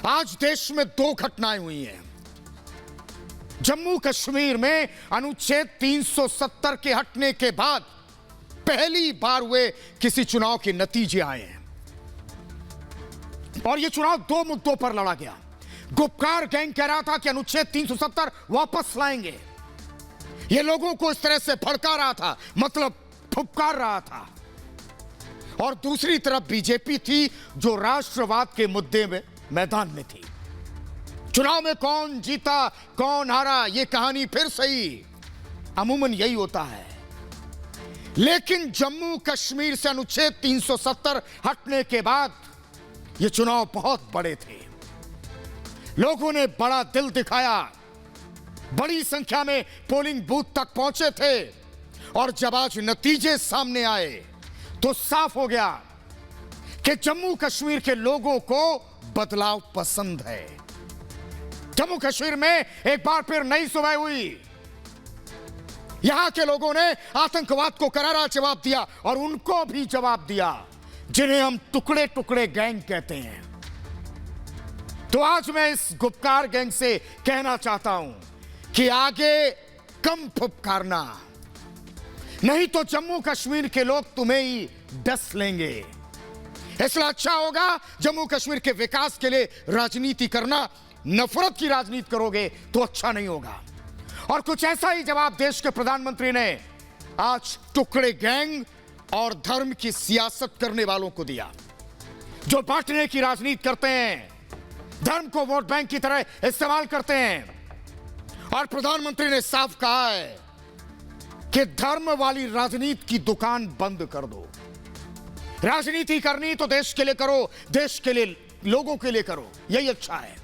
आज देश में दो घटनाएं हुई हैं। जम्मू कश्मीर में अनुच्छेद 370 के हटने के बाद पहली बार हुए किसी चुनाव के नतीजे आए हैं और यह चुनाव दो मुद्दों पर लड़ा गया। गुपकार गैंग कह रहा था कि अनुच्छेद 370 वापस लाएंगे। यह लोगों को इस तरह से भड़का रहा था, मतलब फुफकार रहा था। और दूसरी तरफ बीजेपी थी जो राष्ट्रवाद के मुद्दे में मैदान में थी। चुनाव में कौन जीता कौन हारा यह कहानी फिर सही, अमूमन यही होता है। लेकिन जम्मू कश्मीर से अनुच्छेद 370 हटने के बाद यह चुनाव बहुत बड़े थे। लोगों ने बड़ा दिल दिखाया, बड़ी संख्या में पोलिंग बूथ तक पहुंचे थे और जब आज नतीजे सामने आए तो साफ हो गया कि जम्मू कश्मीर के लोगों को बदलाव पसंद है। जम्मू कश्मीर में एक बार फिर नई सुबह हुई। यहां के लोगों ने आतंकवाद को करारा जवाब दिया और उनको भी जवाब दिया जिन्हें हम टुकड़े टुकड़े गैंग कहते हैं। तो आज मैं इस गुपकार गैंग से कहना चाहता हूं कि आगे कम फुफकारना, नहीं तो जम्मू कश्मीर के लोग तुम्हें ही डस लेंगे। इसलिए अच्छा होगा जम्मू कश्मीर के विकास के लिए राजनीति करना। नफरत की राजनीति करोगे तो अच्छा नहीं होगा। और कुछ ऐसा ही जवाब देश के प्रधानमंत्री ने आज टुकड़े गैंग और धर्म की सियासत करने वालों को दिया, जो बांटने की राजनीति करते हैं, धर्म को वोट बैंक की तरह इस्तेमाल करते हैं। और प्रधानमंत्री ने साफ कहा है कि धर्म वाली राजनीति की दुकान बंद कर दो। राजनीति करनी तो देश के लिए करो, देश के लिए, लोगों के लिए करो, यही अच्छा है।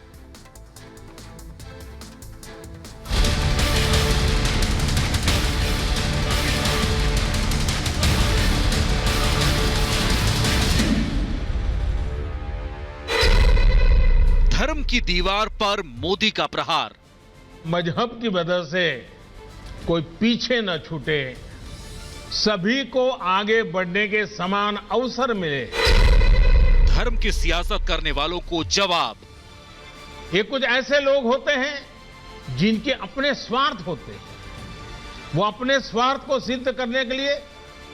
धर्म की दीवार पर मोदी का प्रहार। मजहब की वजह से कोई पीछे न छूटे, सभी को आगे बढ़ने के समान अवसर मिले। धर्म की सियासत करने वालों को जवाब। ये कुछ ऐसे लोग होते हैं जिनके अपने स्वार्थ होते हैं। वो अपने स्वार्थ को सिद्ध करने के लिए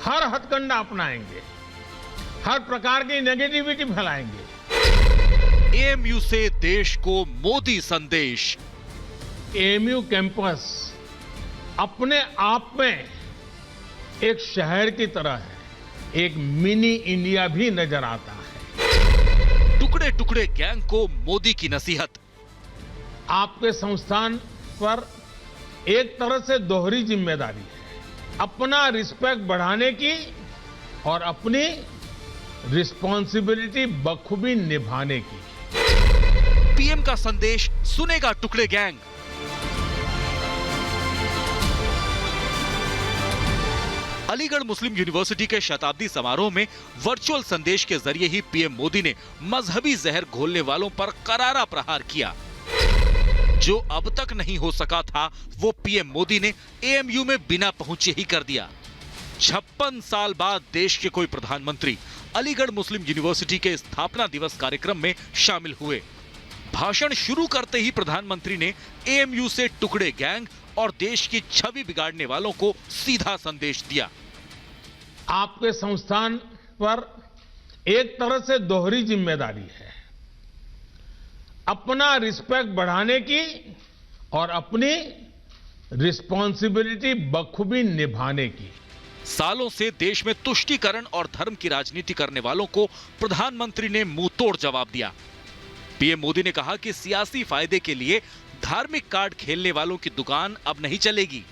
हर हथकंडा अपनाएंगे, हर प्रकार की नेगेटिविटी फैलाएंगे। एएमयू से देश को मोदी संदेश। एएमयू कैंपस अपने आप में एक शहर की तरह है, एक मिनी इंडिया भी नजर आता है। टुकड़े टुकड़े गैंग को मोदी की नसीहत। आपके संस्थान पर एक तरह से दोहरी जिम्मेदारी है, अपना रिस्पेक्ट बढ़ाने की और अपनी रिस्पॉन्सिबिलिटी बखूबी निभाने की। पीएम का संदेश सुनेगा टुकड़े गैंग। अलीगढ़ मुस्लिम यूनिवर्सिटी के शताब्दी समारोह में वर्चुअल संदेश के जरिए ही पीएम मोदी ने मजहबी जहर घोलने वालों पर करारा प्रहार किया। जो अब तक नहीं हो सका था वो पीएम मोदी ने एएमयू में बिना पहुंचे ही कर दिया। 56 साल बाद देश के कोई प्रधानमंत्री अलीगढ़ मुस्लिम यूनिवर्सिटी के स्थापना दिवस कार्यक्रम में शामिल हुए। भाषण शुरू करते ही प्रधानमंत्री ने एएमयू से टुकड़े गैंग और देश की छवि बिगाड़ने वालों को सीधा संदेश दिया। आपके संस्थान पर एक तरह से दोहरी जिम्मेदारी है, अपना रिस्पेक्ट बढ़ाने की और अपनी रिस्पॉन्सिबिलिटी बखूबी निभाने की। सालों से देश में तुष्टीकरण और धर्म की राजनीति करने वालों को प्रधानमंत्री ने मुंह तोड़ जवाब दिया। पीएम मोदी ने कहा कि सियासी फायदे के लिए धार्मिक कार्ड खेलने वालों की दुकान अब नहीं चलेगी।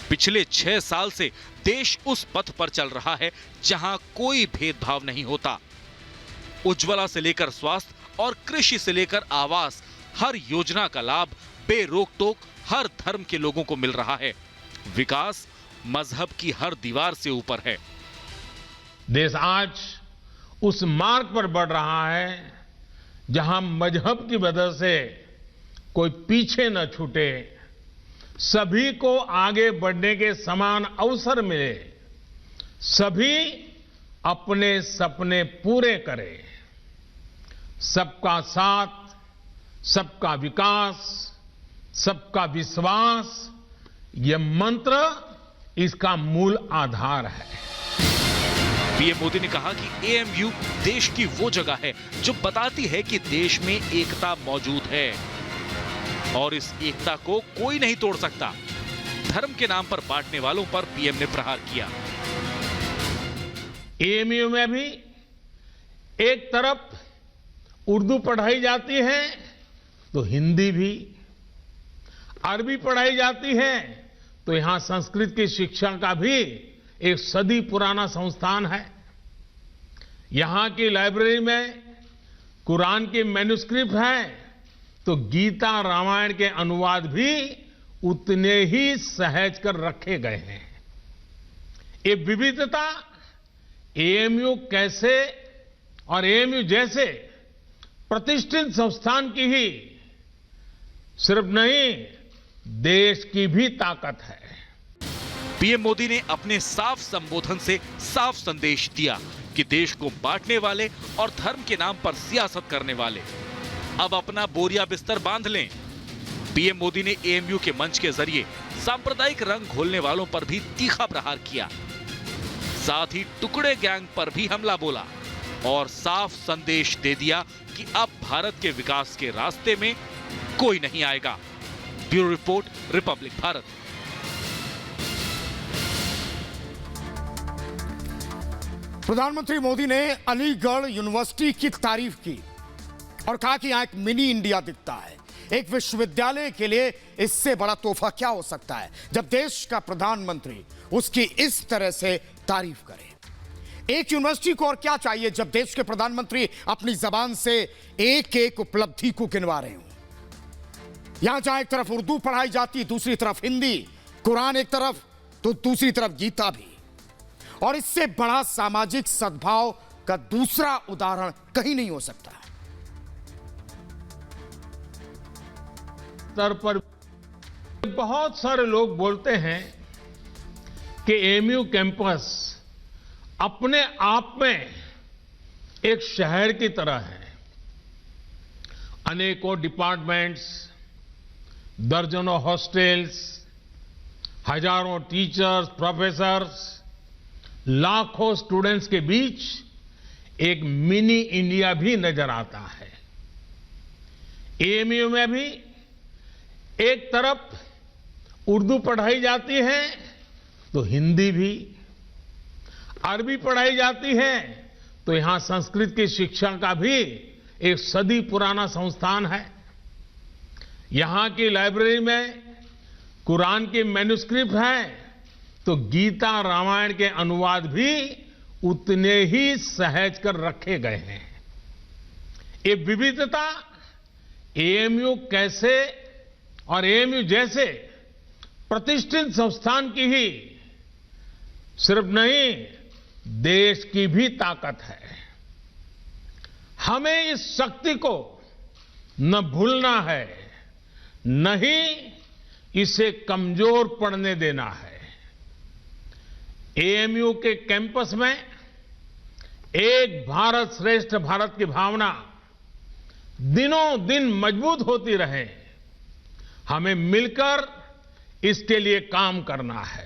पिछले 6 साल से देश उस पथ पर चल रहा है जहां कोई भेदभाव नहीं होता। उज्ज्वला से लेकर स्वास्थ्य और कृषि से लेकर आवास, हर योजना का लाभ बेरोक टोक हर धर्म के लोगों को मिल रहा है। विकास मजहब की हर दीवार से ऊपर है। देश आज उस मार्ग पर बढ़ रहा है जहां मजहब की वजह से कोई पीछे न छूटे, सभी को आगे बढ़ने के समान अवसर मिले, सभी अपने सपने पूरे करें। सबका साथ, सबका विकास, सबका विश्वास, ये मंत्र इसका मूल आधार है। पीएम मोदी ने कहा कि एएमयू देश की वो जगह है जो बताती है कि देश में एकता मौजूद है और इस एकता को कोई नहीं तोड़ सकता। धर्म के नाम पर बांटने वालों पर पीएम ने प्रहार किया। एएमयू में भी एक तरफ उर्दू पढ़ाई जाती है तो हिंदी भी, अरबी पढ़ाई जाती है तो यहां संस्कृत की शिक्षा का भी एक सदी पुराना संस्थान है। यहां की लाइब्रेरी में कुरान की मैन्युस्क्रिप्ट है तो गीता रामायण के अनुवाद भी उतने ही सहज कर रखे गए हैं। ये विविधता एएमयू कैसे और एएमयू जैसे प्रतिष्ठित संस्थान की ही सिर्फ नहीं, देश की भी ताकत है। पीएम मोदी ने अपने साफ संबोधन से साफ संदेश दिया कि देश को बांटने वाले और धर्म के नाम पर सियासत करने वाले अब अपना बोरिया बिस्तर बांध लें। पीएम मोदी ने एएमयू के मंच के जरिए सांप्रदायिक रंग घोलने वालों पर भी तीखा प्रहार किया। साथ ही टुकड़े गैंग पर भी हमला बोला और साफ संदेश दे दिया कि अब भारत के विकास के रास्ते में कोई नहीं आएगा। Bureau report, Republic Bharat. प्रधानमंत्री मोदी ने अलीगढ़ यूनिवर्सिटी की तारीफ की और कहा कि यहां एक मिनी इंडिया दिखता है। एक विश्वविद्यालय के लिए इससे बड़ा तोहफा क्या हो सकता है जब देश का प्रधानमंत्री उसकी इस तरह से तारीफ करे। एक यूनिवर्सिटी को और क्या चाहिए जब देश के प्रधानमंत्री अपनी जबान से एक एक उपलब्धि को गिनवा रहे हों। यहां जहां एक तरफ उर्दू पढ़ाई जाती, दूसरी तरफ हिंदी, कुरान एक तरफ तो दूसरी तरफ गीता भी। और इससे बड़ा सामाजिक सद्भाव का दूसरा उदाहरण कहीं नहीं हो सकता। स्तर पर बहुत सारे लोग बोलते हैं कि एएमयू कैंपस अपने आप में एक शहर की तरह है। अनेकों डिपार्टमेंट्स, दर्जनों हॉस्टल्स, हजारों टीचर्स, प्रोफेसर्स, लाखों स्टूडेंट्स के बीच एक मिनी इंडिया भी नजर आता है। एएमयू में भी एक तरफ उर्दू पढ़ाई जाती है तो हिंदी भी, अरबी पढ़ाई जाती है तो यहां संस्कृत की शिक्षा का भी एक सदी पुराना संस्थान है। यहां की लाइब्रेरी में कुरान की मैन्युस्क्रिप्ट है तो गीता रामायण के अनुवाद भी उतने ही सहज कर रखे गए हैं। ये विविधता एएमयू कैसे और एएमयू जैसे प्रतिष्ठित संस्थान की ही सिर्फ नहीं, देश की भी ताकत है। हमें इस शक्ति को न भूलना है, न ही इसे कमजोर पड़ने देना है। एएमयू के कैंपस में एक भारत श्रेष्ठ भारत की भावना दिनों दिन मजबूत होती रहे, हमें मिलकर इसके लिए काम करना है।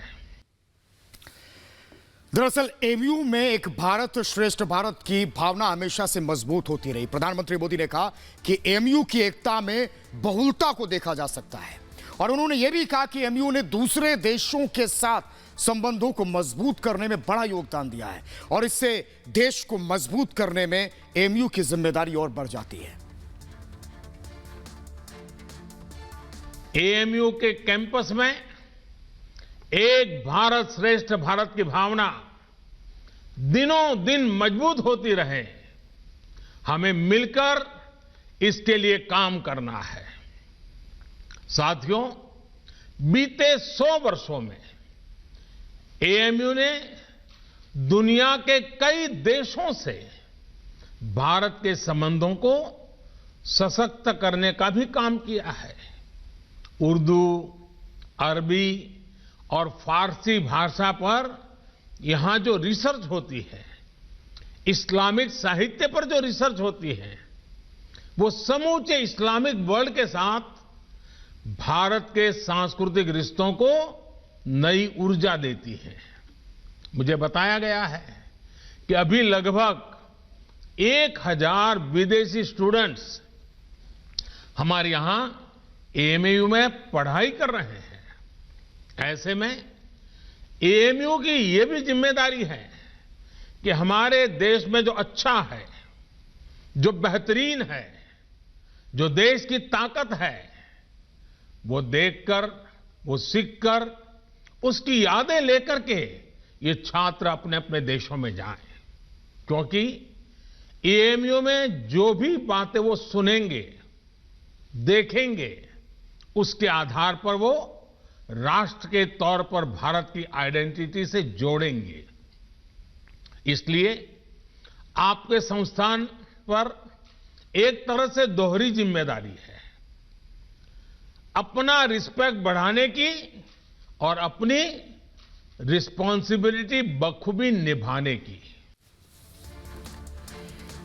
दरअसल एएमयू में एक भारत श्रेष्ठ भारत की भावना हमेशा से मजबूत होती रही। प्रधानमंत्री मोदी ने कहा कि एएमयू की एकता में बहुलता को देखा जा सकता है और उन्होंने यह भी कहा कि एएमयू ने दूसरे देशों के साथ संबंधों को मजबूत करने में बड़ा योगदान दिया है और इससे देश को मजबूत करने में एएमयू की जिम्मेदारी और बढ़ जाती है। एएमयू के कैंपस में एक भारत श्रेष्ठ भारत की भावना दिनों दिन मजबूत होती रहे, हमें मिलकर इसके लिए काम करना है। साथियों, बीते 100 वर्षों में एएमयू ने दुनिया के कई देशों से भारत के संबंधों को सशक्त करने का भी काम किया है। उर्दू, अरबी और फारसी भाषा पर यहां जो रिसर्च होती है, इस्लामिक साहित्य पर जो रिसर्च होती है, वो समूचे इस्लामिक वर्ल्ड के साथ भारत के सांस्कृतिक रिश्तों को नई ऊर्जा देती है। मुझे बताया गया है कि अभी लगभग 1000 विदेशी स्टूडेंट्स हमारे यहां एएमयू में पढ़ाई कर रहे हैं। ऐसे में एएमयू की ये भी जिम्मेदारी है कि हमारे देश में जो अच्छा है, जो बेहतरीन है, जो देश की ताकत है, वो देखकर, वो सीखकर, उसकी यादें लेकर के ये छात्र अपने अपने देशों में जाएं। क्योंकि एएमयू में जो भी बातें वो सुनेंगे, देखेंगे, उसके आधार पर वो राष्ट्र के तौर पर भारत की आइडेंटिटी से जोड़ेंगे। इसलिए आपके संस्थान पर एक तरह से दोहरी जिम्मेदारी है, अपना रिस्पेक्ट बढ़ाने की और अपनी रिस्पॉन्सिबिलिटी बखूबी निभाने की।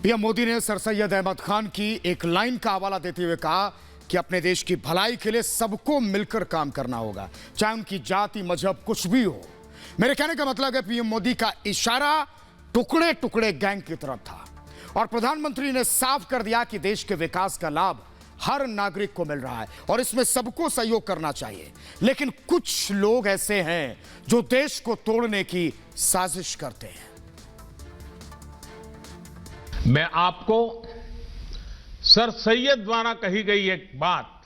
पीएम मोदी ने सर सैयद अहमद खान की एक लाइन का हवाला देते हुए कहा कि अपने देश की भलाई के लिए सबको मिलकर काम करना होगा, चाहे उनकी जाति, मजहब कुछ भी हो। मेरे कहने का मतलब है पीएम मोदी का इशारा टुकड़े टुकड़े गैंग की तरफ था और प्रधानमंत्री ने साफ कर दिया कि देश के विकास का लाभ हर नागरिक को मिल रहा है और इसमें सबको सहयोग करना चाहिए। लेकिन कुछ लोग ऐसे हैं जो देश को तोड़ने की साजिश करते हैं। मैं आपको सर सैयद द्वारा कही गई एक बात,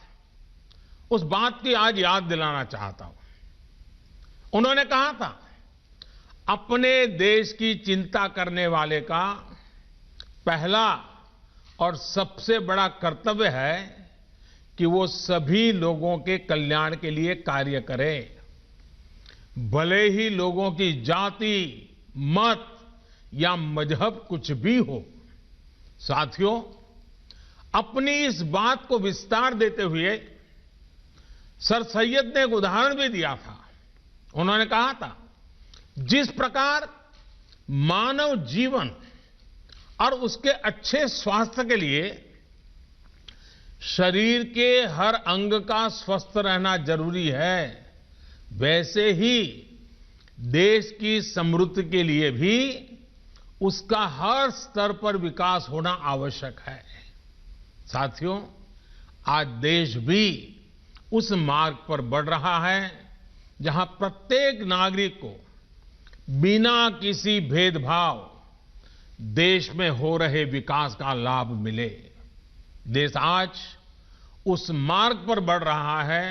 उस बात की आज याद दिलाना चाहता हूं। उन्होंने कहा था, अपने देश की चिंता करने वाले का पहला और सबसे बड़ा कर्तव्य है कि वो सभी लोगों के कल्याण के लिए कार्य करे, भले ही लोगों की जाति, मत या मजहब कुछ भी हो। साथियों, अपनी इस बात को विस्तार देते हुए सर सैयद ने एक उदाहरण भी दिया था। उन्होंने कहा था, जिस प्रकार मानव जीवन और उसके अच्छे स्वास्थ्य के लिए शरीर के हर अंग का स्वस्थ रहना जरूरी है, वैसे ही देश की समृद्धि के लिए भी उसका हर स्तर पर विकास होना आवश्यक है। साथियों, आज देश भी उस मार्ग पर बढ़ रहा है जहां प्रत्येक नागरिक को बिना किसी भेदभाव देश में हो रहे विकास का लाभ मिले। देश आज उस मार्ग पर बढ़ रहा है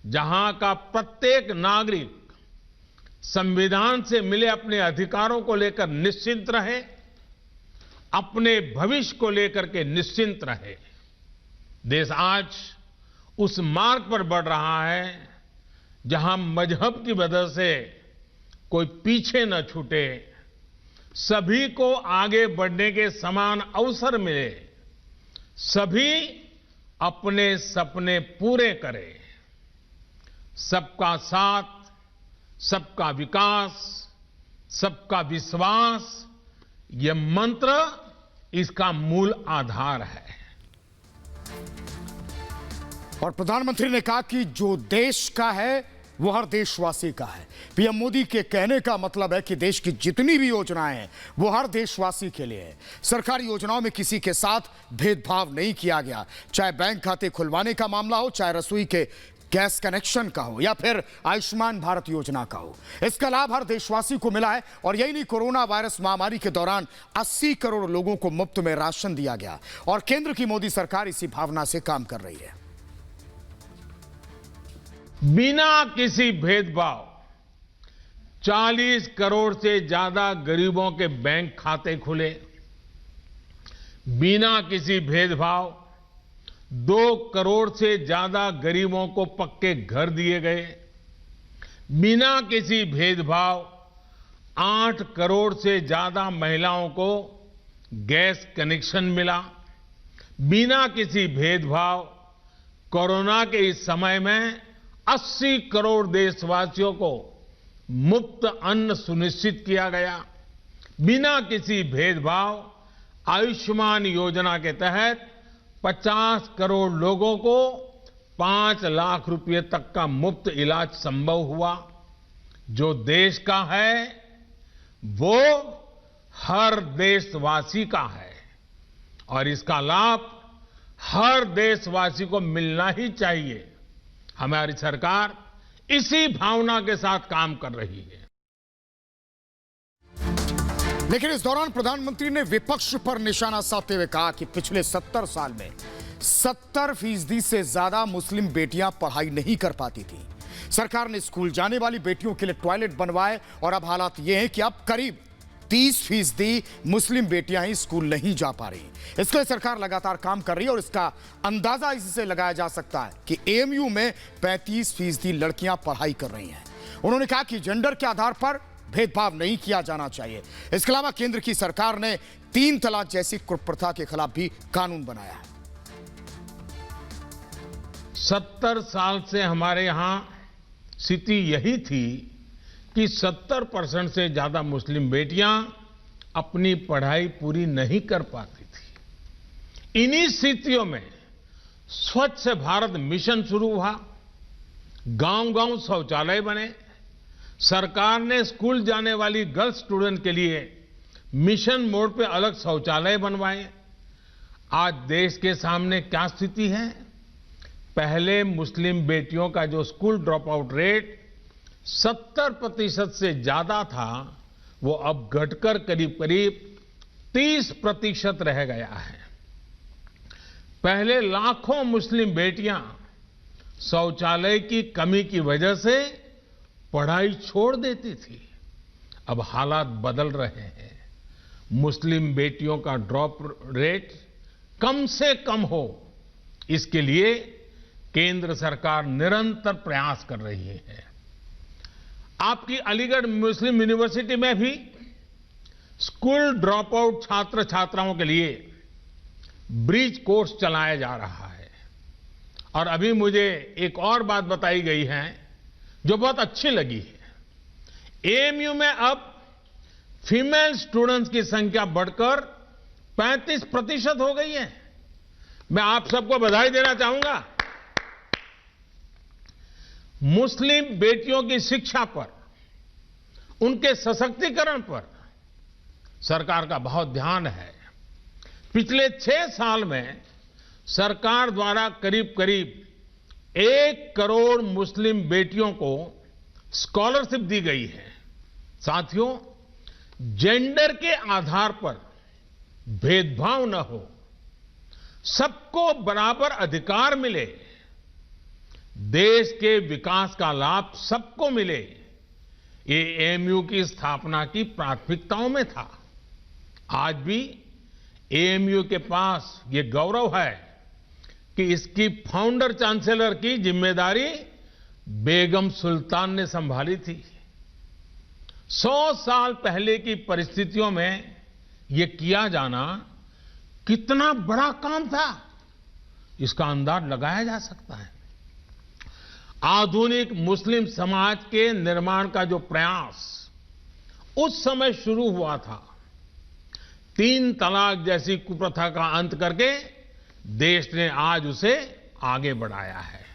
जहां का प्रत्येक नागरिक संविधान से मिले अपने अधिकारों को लेकर निश्चिंत रहे, अपने भविष्य को लेकर के निश्चिंत रहे। देश आज उस मार्ग पर बढ़ रहा है जहां मजहब की वजह से कोई पीछे न छूटे, सभी को आगे बढ़ने के समान अवसर मिले, सभी अपने सपने पूरे करें। सबका साथ, सबका विकास, सबका विश्वास, यह मंत्र इसका मूल आधार है। और प्रधानमंत्री ने कहा कि जो देश का है वो हर देशवासी का है। पीएम मोदी के कहने का मतलब है कि देश की जितनी भी योजनाएं हैं वो हर देशवासी के लिए है। सरकारी योजनाओं में किसी के साथ भेदभाव नहीं किया गया, चाहे बैंक खाते खुलवाने का मामला हो, चाहे रसोई के गैस कनेक्शन का हो या फिर आयुष्मान भारत योजना का हो। इसका लाभ हर देशवासी को मिला है और यही नहीं, कोरोना वायरस महामारी के दौरान 80 करोड़ लोगों को मुफ्त में राशन दिया गया और केंद्र की मोदी सरकार इसी भावना से काम कर रही है। बिना किसी भेदभाव 40 करोड़ से ज्यादा गरीबों के बैंक खाते खुले, बिना किसी भेदभाव 2 करोड़ से ज्यादा गरीबों को पक्के घर दिए गए, बिना किसी भेदभाव 8 करोड़ से ज्यादा महिलाओं को गैस कनेक्शन मिला, बिना किसी भेदभाव कोरोना के इस समय में 80 करोड़ देशवासियों को मुफ्त अन्न सुनिश्चित किया गया, बिना किसी भेदभाव आयुष्मान योजना के तहत 50 करोड़ लोगों को 5 लाख रुपए तक का मुफ्त इलाज संभव हुआ। जो देश का है वो हर देशवासी का है और इसका लाभ हर देशवासी को मिलना ही चाहिए। हमारी सरकार इसी भावना के साथ काम कर रही है। लेकिन इस दौरान प्रधानमंत्री ने विपक्ष पर निशाना साधते हुए कहा कि पिछले 70 साल में 70% से ज्यादा मुस्लिम बेटियां पढ़ाई नहीं कर पाती थी। सरकार ने स्कूल जाने वाली बेटियों के लिए टॉयलेट बनवाए और अब हालात ये हैं कि अब करीब 30% मुस्लिम बेटियां ही स्कूल नहीं जा पा रही। इसके लिए सरकार लगातार काम कर रही है और इसका अंदाजा इससे लगाया जा सकता है कि एएमयू में 35% लड़कियां पढ़ाई कर रही हैं। उन्होंने कहा कि जेंडर के आधार पर भेदभाव नहीं किया जाना चाहिए। इसके अलावा केंद्र की सरकार ने 3 तलाक जैसी कुप्रथा के खिलाफ भी कानून बनाया है। 70 साल से हमारे यहां स्थिति यही थी कि 70% से ज्यादा मुस्लिम बेटियां अपनी पढ़ाई पूरी नहीं कर पाती थी। इन्हीं स्थितियों में स्वच्छ भारत मिशन शुरू हुआ, गांव-गांव शौचालय बने, सरकार ने स्कूल जाने वाली गर्ल्स स्टूडेंट के लिए मिशन मोड पे अलग शौचालय बनवाए। आज देश के सामने क्या स्थिति है? पहले मुस्लिम बेटियों का जो स्कूल ड्रॉप आउट रेट 70% से ज्यादा था, वो अब घटकर करीब 30% रह गया है। पहले लाखों मुस्लिम बेटियां शौचालय की कमी की वजह से पढ़ाई छोड़ देती थी। अब हालात बदल रहे हैं। मुस्लिम बेटियों का ड्रॉप रेट कम से कम हो, इसके लिए केंद्र सरकार निरंतर प्रयास कर रही है। आपकी अलीगढ़ मुस्लिम यूनिवर्सिटी में भी स्कूल ड्रॉप आउट छात्र छात्राओं के लिए ब्रिज कोर्स चलाया जा रहा है। और अभी मुझे एक और बात बताई गई है जो बहुत अच्छी लगी है। एएमयू में अब फीमेल स्टूडेंट्स की संख्या बढ़कर 35% हो गई है। मैं आप सबको बधाई देना चाहूंगा। मुस्लिम बेटियों की शिक्षा पर, उनके सशक्तिकरण पर सरकार का बहुत ध्यान है। पिछले 6 साल में सरकार द्वारा करीब 1 करोड़ मुस्लिम बेटियों को स्कॉलरशिप दी गई है। साथियों, जेंडर के आधार पर भेदभाव न हो, सबको बराबर अधिकार मिले, देश के विकास का लाभ सबको मिले, ये एएमयू की स्थापना की प्राथमिकताओं में था। आज भी एएमयू के पास ये गौरव है कि इसकी फाउंडर चांसलर की जिम्मेदारी बेगम सुल्तान ने संभाली थी। 100 साल पहले की परिस्थितियों में ये किया जाना कितना बड़ा काम था, इसका अंदाज लगाया जा सकता है। आधुनिक मुस्लिम समाज के निर्माण का जो प्रयास उस समय शुरू हुआ था, 3 तलाक जैसी कुप्रथा का अंत करके देश ने आज उसे आगे बढ़ाया है।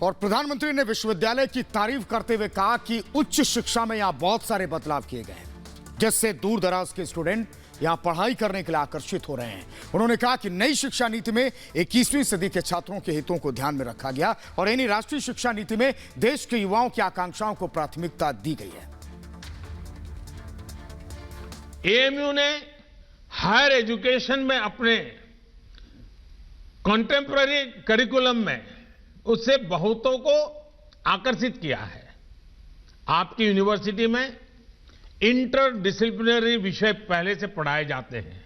और प्रधानमंत्री ने विश्वविद्यालय की तारीफ करते हुए कहा कि उच्च शिक्षा में यहां बहुत सारे बदलाव किए गए हैं, जिससे दूर दराज के स्टूडेंट यहां पढ़ाई करने के लिए आकर्षित हो रहे हैं। उन्होंने कहा कि नई शिक्षा नीति में 21वीं सदी के छात्रों के हितों को ध्यान में रखा गया और इन्हीं राष्ट्रीय शिक्षा नीति में देश के युवाओं की आकांक्षाओं को प्राथमिकता दी गई है। एएमयू ने हायर एजुकेशन में अपने कॉन्टेम्पररी करिकुलम में उससे बहुतों को आकर्षित किया है। आपकी यूनिवर्सिटी में इंटर डिसिप्लिनरी विषय पहले से पढ़ाए जाते हैं।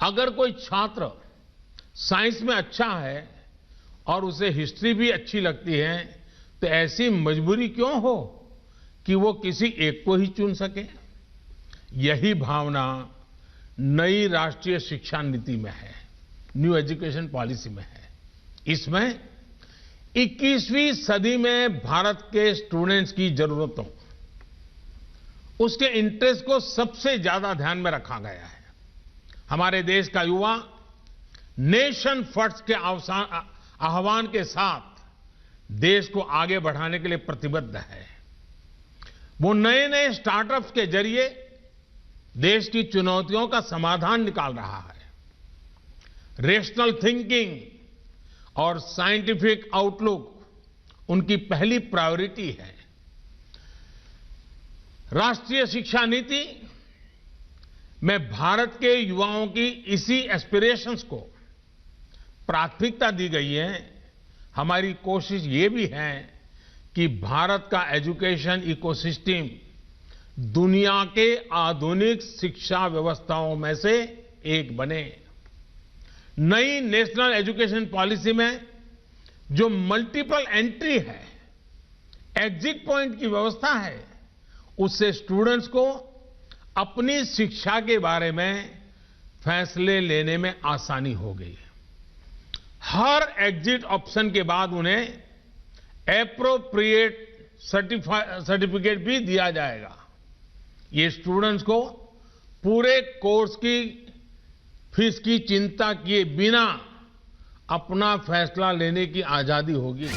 अगर कोई छात्र साइंस में अच्छा है और उसे हिस्ट्री भी अच्छी लगती है, तो ऐसी मजबूरी क्यों हो कि वो किसी एक को ही चुन सके। यही भावना नई राष्ट्रीय शिक्षा नीति में है, न्यू एजुकेशन पॉलिसी में है। इसमें 21वीं सदी में भारत के स्टूडेंट्स की जरूरतों, उसके इंटरेस्ट को सबसे ज्यादा ध्यान में रखा गया है। हमारे देश का युवा नेशन फर्स्ट के आह्वान के साथ देश को आगे बढ़ाने के लिए प्रतिबद्ध है। वो नए नए स्टार्टअप्स के जरिए देश की चुनौतियों का समाधान निकाल रहा है। रेशनल थिंकिंग और साइंटिफिक आउटलुक उनकी पहली प्रायोरिटी है। राष्ट्रीय शिक्षा नीति में भारत के युवाओं की इसी एस्पिरेशंस को प्राथमिकता दी गई है। हमारी कोशिश ये भी है कि भारत का एजुकेशन इकोसिस्टम दुनिया के आधुनिक शिक्षा व्यवस्थाओं में से एक बने। नई नेशनल एजुकेशन पॉलिसी में जो मल्टीपल एंट्री है, एग्जिट पॉइंट की व्यवस्था है, उससे स्टूडेंट्स को अपनी शिक्षा के बारे में फैसले लेने में आसानी हो गई। हर एग्जिट ऑप्शन के बाद उन्हें एप्रोप्रिएट सर्टिफिकेट भी दिया जाएगा। ये स्टूडेंट्स को पूरे कोर्स की फीस की चिंता किए बिना अपना फैसला लेने की आजादी होगी।